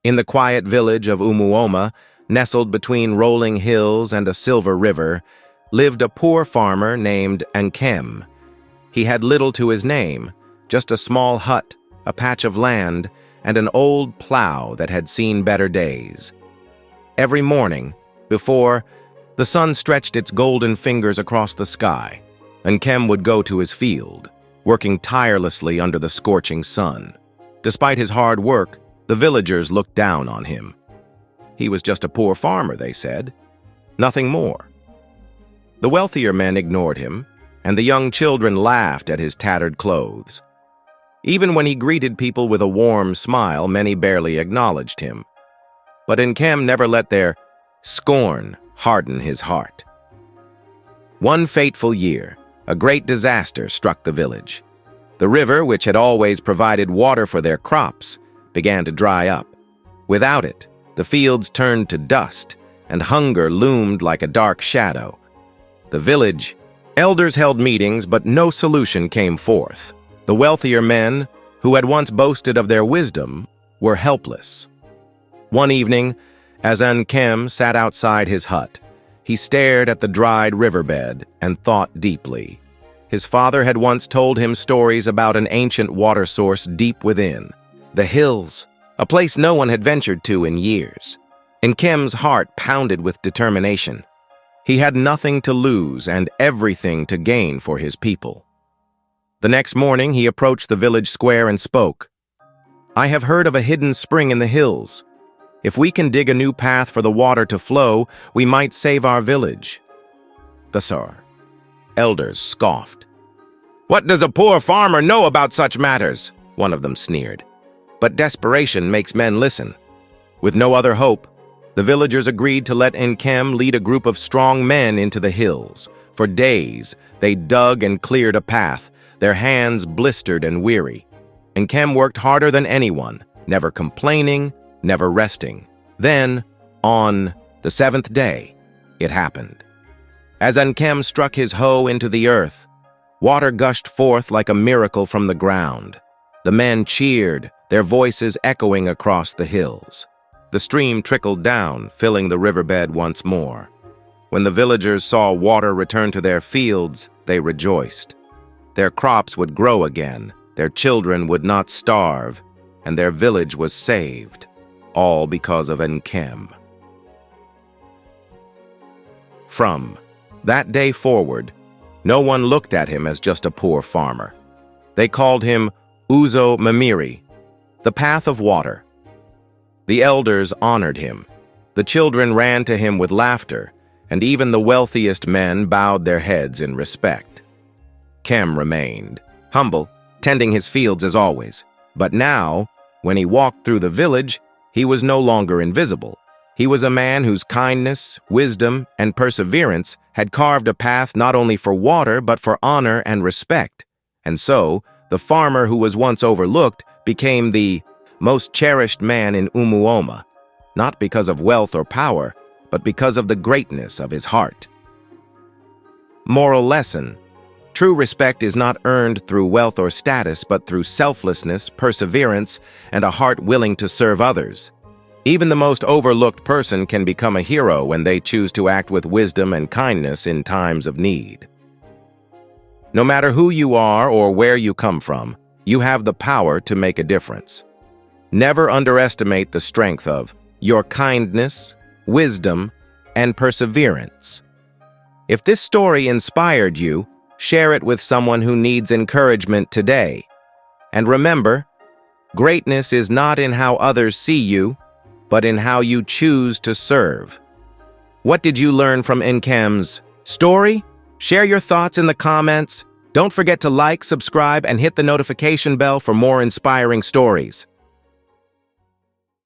In the quiet village of Umuoma, nestled between rolling hills and a silver river, lived a poor farmer named Nkem. He had little to his name, just a small hut, a patch of land, and an old plow that had seen better days. Every morning, before the sun stretched its golden fingers across the sky, Nkem would go to his field, working tirelessly under the scorching sun. Despite his hard work, the villagers looked down on him. He was just a poor farmer, they said. Nothing more. The wealthier men ignored him, and the young children laughed at his tattered clothes. Even when he greeted people with a warm smile, many barely acknowledged him. But Nkem never let their scorn harden his heart. One fateful year, a great disaster struck the village. The river, which had always provided water for their crops, began to dry up. Without it, the fields turned to dust, and hunger loomed like a dark shadow. The village elders held meetings, but no solution came forth. The wealthier men, who had once boasted of their wisdom, were helpless. One evening, as Nkem sat outside his hut, he stared at the dried riverbed and thought deeply. His father had once told him stories about an ancient water source deep within. The hills, a place no one had ventured to in years. Nkem's heart pounded with determination. He had nothing to lose and everything to gain for his people. The next morning, he approached the village square and spoke. "I have heard of a hidden spring in the hills. If we can dig a new path for the water to flow, we might save our village." The elders scoffed. "What does a poor farmer know about such matters?" one of them sneered. But desperation makes men listen. With no other hope, the villagers agreed to let Nkem lead a group of strong men into the hills. For days, they dug and cleared a path, their hands blistered and weary. Nkem worked harder than anyone, never complaining, never resting. Then, on the seventh day, it happened. As Nkem struck his hoe into the earth, water gushed forth like a miracle from the ground. The men cheered, their voices echoing across the hills. The stream trickled down, filling the riverbed once more. When the villagers saw water return to their fields, they rejoiced. Their crops would grow again, their children would not starve, and their village was saved, all because of Nkem. From that day forward, no one looked at him as just a poor farmer. They called him Uzo Mamiri, the path of water. The elders honored him. The children ran to him with laughter, and even the wealthiest men bowed their heads in respect. Nkem remained, humble, tending his fields as always. But now, when he walked through the village, he was no longer invisible. He was a man whose kindness, wisdom, and perseverance had carved a path not only for water but for honor and respect. And so, the farmer who was once overlooked became the most cherished man in Umuoma, not because of wealth or power, but because of the greatness of his heart. Moral lesson: true respect is not earned through wealth or status, but through selflessness, perseverance, and a heart willing to serve others. Even the most overlooked person can become a hero when they choose to act with wisdom and kindness in times of need. No matter who you are or where you come from, you have the power to make a difference. Never underestimate the strength of your kindness, wisdom, and perseverance. If this story inspired you, share it with someone who needs encouragement today. And remember, greatness is not in how others see you, but in how you choose to serve. What did you learn from Nkem's story? Share your thoughts in the comments. Don't forget to like, subscribe, and hit the notification bell for more inspiring stories.